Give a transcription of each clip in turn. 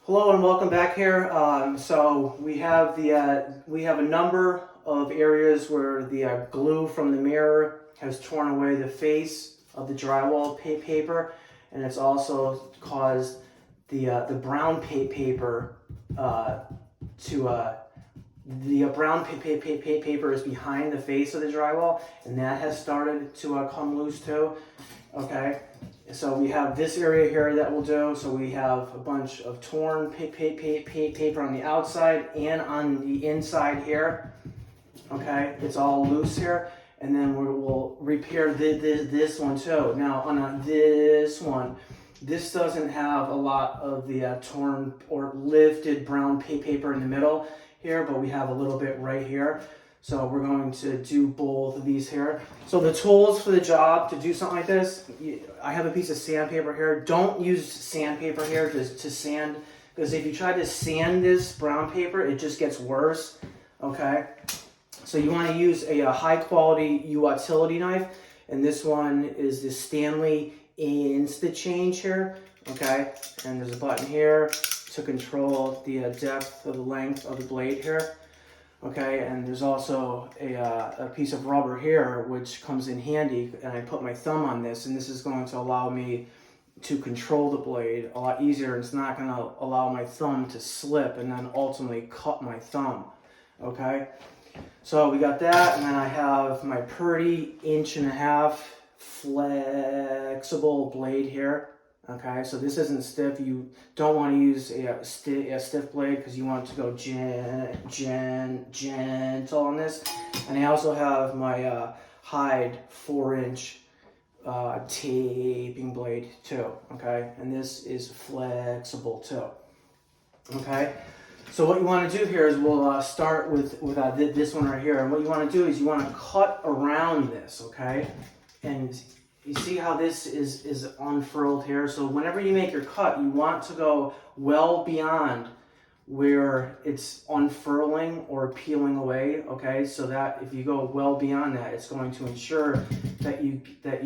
Hello and welcome back here. So we have a number of areas where the glue from the mirror has torn away the face of the drywall paper, and it's also caused the brown paper the brown paper is behind the face of the drywall, and that has started to come loose too. Okay. So we have this area here that we'll do. So we have a bunch of torn paper on the outside and on the inside here. Okay, it's all loose here. And then we'll repair this one too. Now on this one, this doesn't have a lot of the torn or lifted brown paper in the middle here, but we have a little bit right here. So we're going to do both of these here. So the tools for the job to do something like this, I have a piece of sandpaper here. Don't use sandpaper here to sand, because if you try to sand this brown paper, it just gets worse, okay? So you want to use a high quality utility knife, and this one is the Stanley InstantChange here, okay? And there's a button here to control the depth of the length of the blade here. Okay, and there's also a piece of rubber here which comes in handy, and I put my thumb on this, and this is going to allow me to control the blade a lot easier. It's not going to allow my thumb to slip and then ultimately cut my thumb. Okay, so we got that, and then I have my Purdy 1.5" flexible blade here. Okay, so this isn't stiff. You don't want to use a stiff blade because you want it to go gentle on this. And I also have my Hyde 4" taping blade too. Okay, and this is flexible too. Okay, so what you want to do here is we'll start with this one right here. And what you want to do is you want to cut around this. Okay, and you see how this is unfurled here? So whenever you make your cut, you want to go well beyond where it's unfurling or peeling away, okay? So that if you go well beyond that, it's going to ensure that you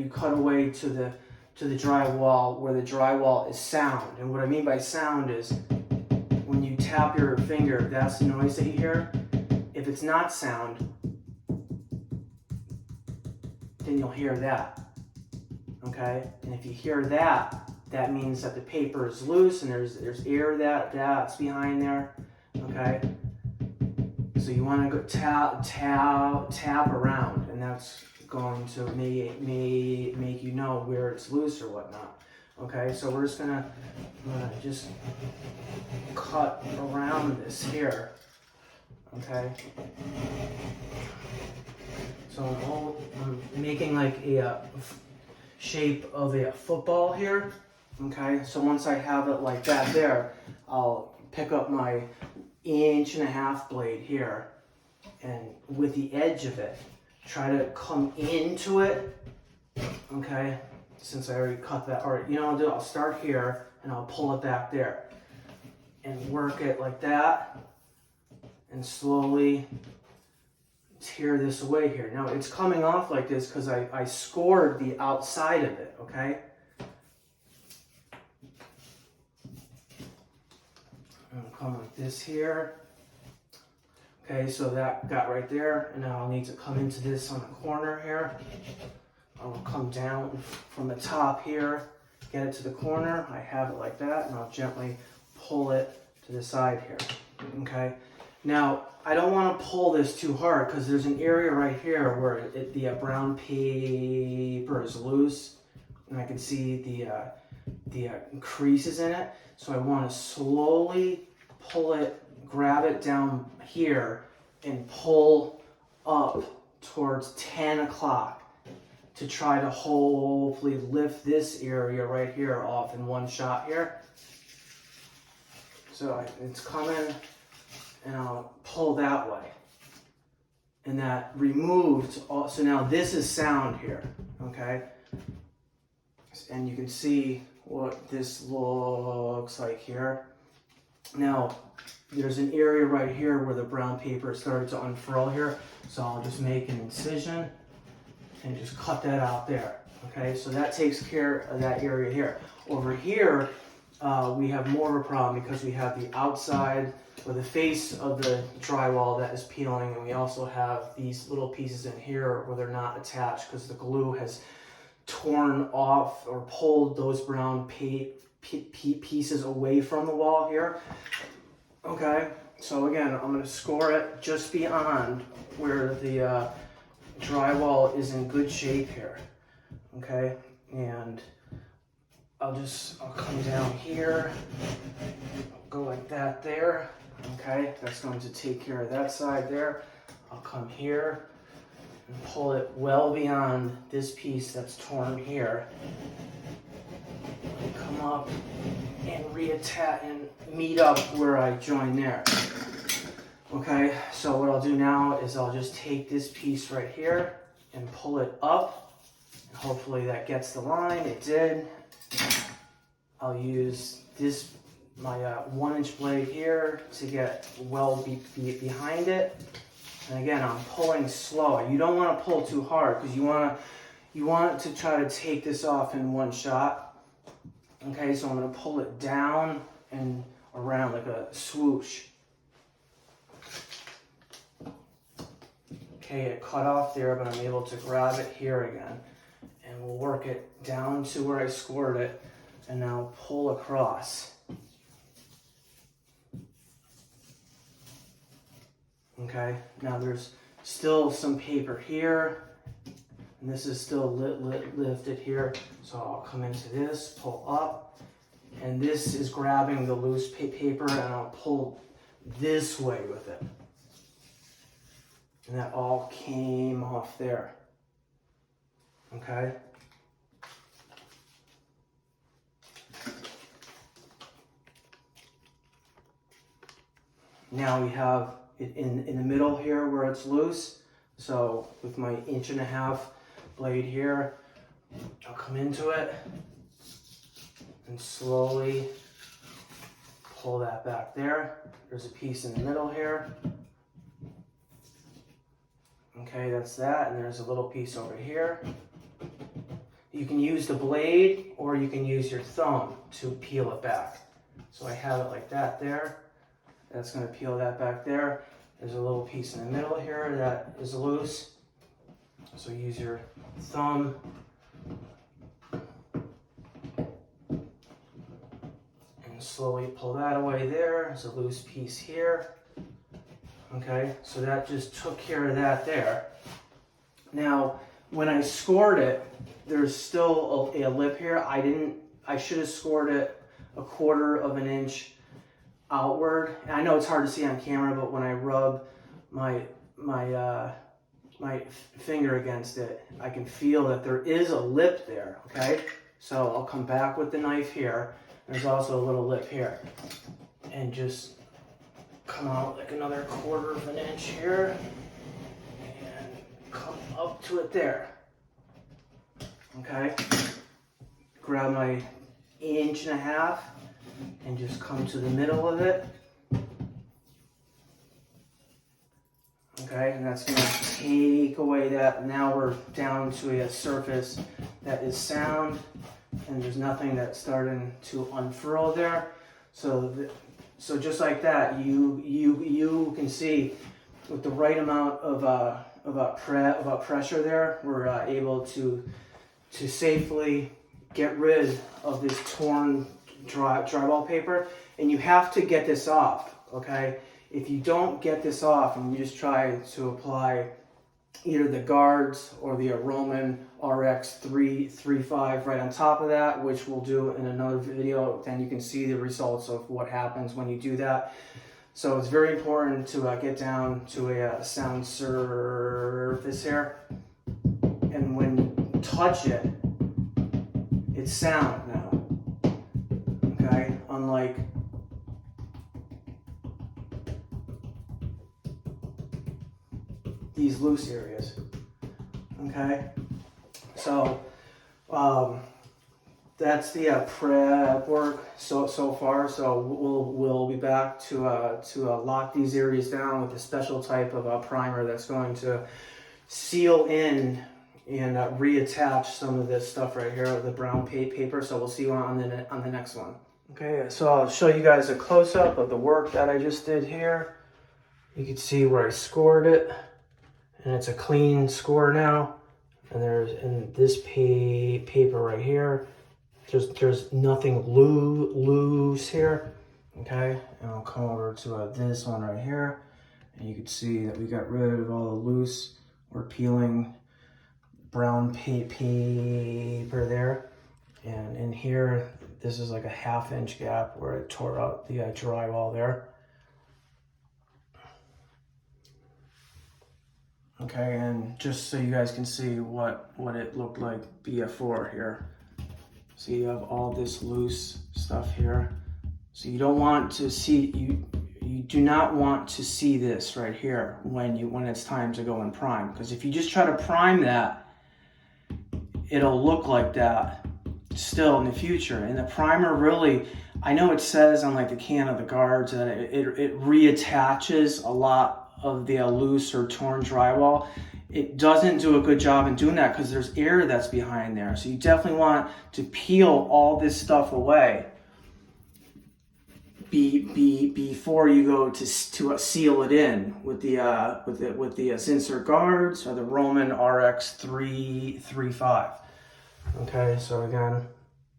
cut away to the drywall where the drywall is sound. And what I mean by sound is when you tap your finger, that's the noise that you hear. If it's not sound, then you'll hear that. Okay, and if you hear that, that means that the paper is loose and there's air that's behind there. Okay, so you want to go tap around, and that's going to make you know where it's loose or whatnot. Okay, so we're just gonna just cut around this here. Okay, so I'm making like a shape of a football here. Okay, so once I have it like that there, I'll pick up my 1.5" blade here, and with the edge of it, try to come into it. Okay, since I already cut that, or you know what I'll do, I'll start here and I'll pull it back there and work it like that and slowly tear this away here. Now it's coming off like this because I scored the outside of it, okay? I'm gonna come like this here. Okay, so that got right there, and now I'll need to come into this on the corner here. I'll come down from the top here, get it to the corner. I have it like that, and I'll gently pull it to the side here, okay? Now, I don't want to pull this too hard because there's an area right here where the brown paper is loose, and I can see the creases in it. So I want to slowly pull it, grab it down here, and pull up towards 10 o'clock to try to hopefully lift this area right here off in one shot here. So it's coming, and I'll pull that way. And that removed, so now this is sound here, okay? And you can see what this looks like here. Now, there's an area right here where the brown paper started to unfurl here. So I'll just make an incision and just cut that out there, okay? So that takes care of that area here. Over here, we have more of a problem because we have the outside or the face of the drywall that is peeling, and we also have these little pieces in here where they're not attached because the glue has torn off or pulled those brown pieces away from the wall here. Okay, so again, I'm going to score it just beyond where the drywall is in good shape here. Okay, and I'll come down here, go like that there. Okay, that's going to take care of that side there. I'll come here and pull it well beyond this piece that's torn here. Come up and reattach and meet up where I joined there. Okay, so what I'll do now is I'll just take this piece right here and pull it up. And hopefully that gets the line. It did. I'll use this, my 1-inch blade here to get well behind it. And again, I'm pulling slow. You don't want to pull too hard because you want to try to take this off in one shot. Okay, so I'm going to pull it down and around like a swoosh. Okay, it cut off there, but I'm able to grab it here again. And we'll work it down to where I scored it and now pull across. Okay, now there's still some paper here, and this is still lifted here. So I'll come into this, pull up, and this is grabbing the loose paper, and I'll pull this way with it. And that all came off there. Okay. Now we have it in the middle here where it's loose. So with my 1.5-inch blade here, I'll come into it and slowly pull that back there. There's a piece in the middle here. Okay, that's that, and there's a little piece over here. You can use the blade or you can use your thumb to peel it back. So I have it like that there. That's going to peel that back there. There's a little piece in the middle here that is loose. So use your thumb and slowly pull that away there. There's a loose piece here. Okay, so that just took care of that there. Now, when I scored it, there's still a lip here. I should have scored it 1/4 inch outward. And I know it's hard to see on camera, but when I rub my finger against it, I can feel that there is a lip there, okay? So I'll come back with the knife here. There's also a little lip here. And just come out like another 1/4 inch here. And come up to it there. Okay? Grab my 1.5 inch and just come to the middle of it. Okay, and that's going to take away that. Now we're down to a surface that is sound, and there's nothing that's starting to unfurl there. So just like that, you can see with the right amount of pressure there, we're able to safely get rid of this torn drywall paper. And you have to get this off, okay? If you don't get this off and you just try to apply either the guards or the Roman RX335 right on top of that, which we'll do in another video, then you can see the results of what happens when you do that. So it's very important to get down to a sound surface here. And when you touch it, it's sound now, okay? Unlike these loose areas, okay? So that's the prep work so far. So we'll be back to lock these areas down with a special type of primer that's going to seal in and reattach some of this stuff right here, the brown paper. So we'll see you on the next one. Okay, so I'll show you guys a close-up of the work that I just did here. You can see where I scored it, and it's a clean score now. And there's in this paper right here, there's nothing loose here. Okay, and I'll come over to this one right here, and you can see that we got rid of all the loose. We're peeling brown paper there, and in here, this is like a 1/2 inch gap where it tore out the drywall there. Okay, and just so you guys can see what it looked like before here. So you have all this loose stuff here. So you don't want to see, you do not want to see this right here when it's time to go and prime. Because if you just try to prime that, it'll look like that still in the future. And the primer really, I know it says on like the can of the guards that it reattaches a lot of the loose or torn drywall. It doesn't do a good job in doing that because there's air that's behind there. So you definitely want to peel all this stuff away before you go to seal it in with the Zinsser guards or the Roman RX 335. Okay, so again,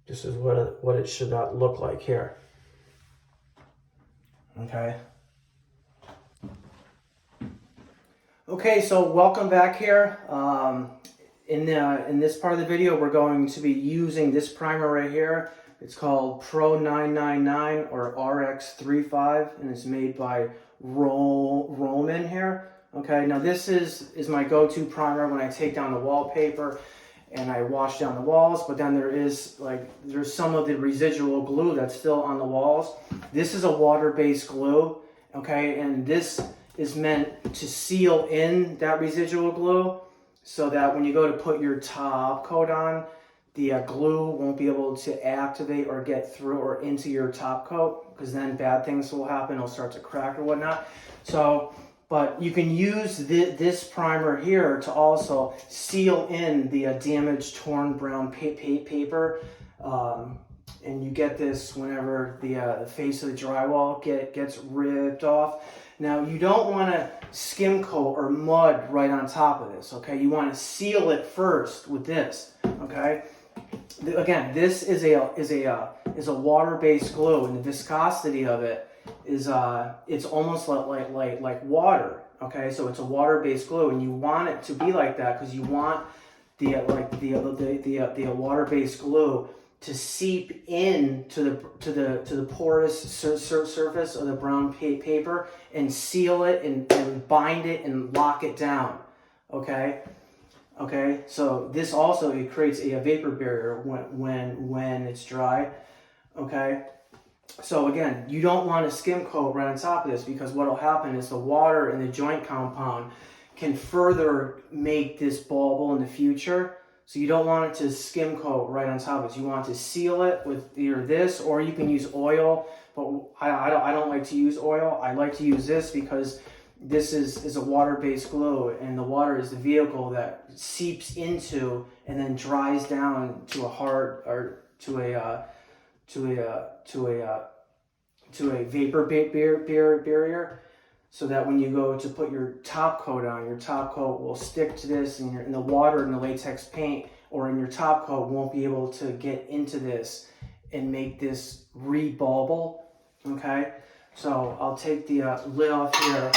this is what it should look like here. Okay. Okay, so welcome back here. In this part of the video, we're going to be using this primer right here. It's called Pro999 or RX35, and it's made by Roman here. Okay, now this is my go-to primer when I take down the wallpaper and I wash down the walls, but then there's some of the residual glue that's still on the walls. This is a water-based glue, okay, and this is meant to seal in that residual glue so that when you go to put your top coat on, the glue won't be able to activate or get through or into your top coat, because then bad things will happen. It'll start to crack or whatnot. So, but you can use this primer here to also seal in the damaged, torn brown paper. And you get this whenever the face of the drywall gets ripped off. Now, you don't want to skim coat or mud right on top of this, okay? You want to seal it first with this, okay? Again, this is a water-based glue, and the viscosity of it is it's almost like water, okay? So it's a water-based glue, and you want it to be like that because you want the water-based glue to seep in to the porous surface of the brown paper and seal it and bind it and lock it down. Okay. Okay. So this also, it creates a vapor barrier when it's dry. Okay. So again, you don't want to skim coat right on top of this, because what will happen is the water in the joint compound can further make this bauble in the future. So you don't want it to skim coat right on top of it. You want to seal it with either this, or you can use oil. But I don't like to use oil. I like to use this because this is a water-based glue, and the water is the vehicle that seeps into and then dries down to a hard or to a vapor barrier. So that when you go to put your top coat on, your top coat will stick to this, and the water and the latex paint or in your top coat won't be able to get into this and make this rebauble, okay? So I'll take the lid off here,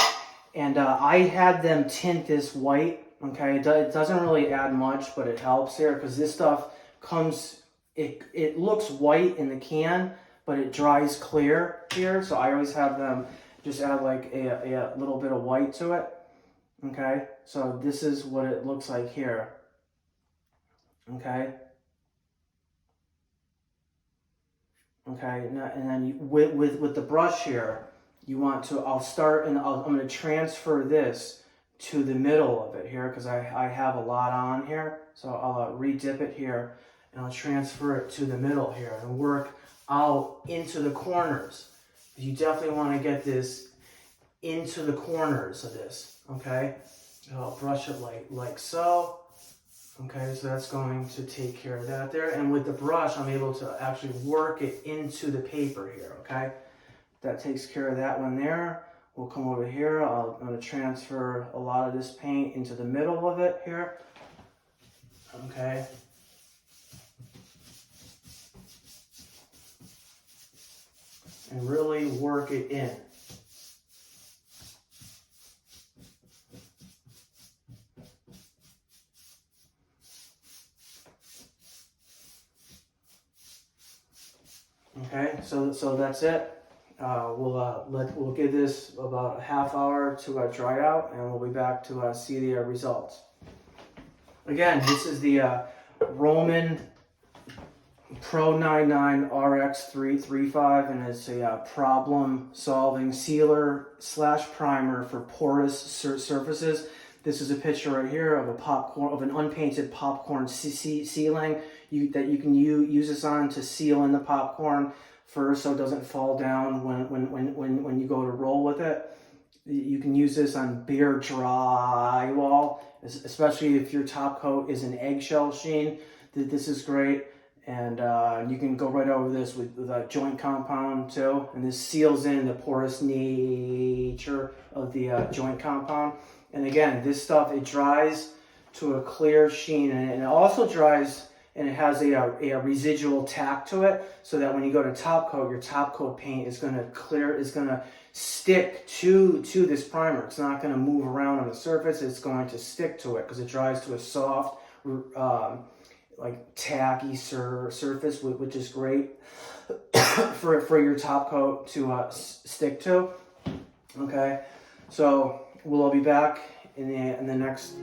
and I had them tint this white, okay? It doesn't really add much, but it helps here because this stuff comes, it looks white in the can, but it dries clear here. So I always have them just add like a little bit of white to it. Okay, so this is what it looks like here. Okay. Okay, and then with the brush here, you want to, I'm going to transfer this to the middle of it here because I have a lot on here. So I'll re-dip it here and I'll transfer it to the middle here and work out into the corners. You definitely want to get this into the corners of this, okay? So I'll brush it like so, Okay, so that's going to take care of that there. And with the brush, I'm able to actually work it into the paper here, okay? That takes care of that one there. We'll come over here. I'm going to transfer a lot of this paint into the middle of it here. Okay. And really work it in. Okay, so that's it. We'll give this about a half hour to dry out, and we'll be back to see the results. Again, this is the Roman Pro999 RX335, and it's a problem-solving sealer / primer for porous surfaces. This is a picture right here of an unpainted popcorn sealing that you can use this on to seal in the popcorn first, so it doesn't fall down when you go to roll with it. You can use this on bare drywall, especially if your top coat is an eggshell sheen. This is great. And you can go right over this with a joint compound too. And this seals in the porous nature of the joint compound. And again, this stuff, it dries to a clear sheen, and it also dries, and it has a residual tack to it, so that when you go to top coat, your top coat paint is going to stick to this primer. It's not going to move around on the surface. It's going to stick to it because it dries to a soft, like tacky surface, which is great for your top coat to stick to. Okay, so we'll all be back in the next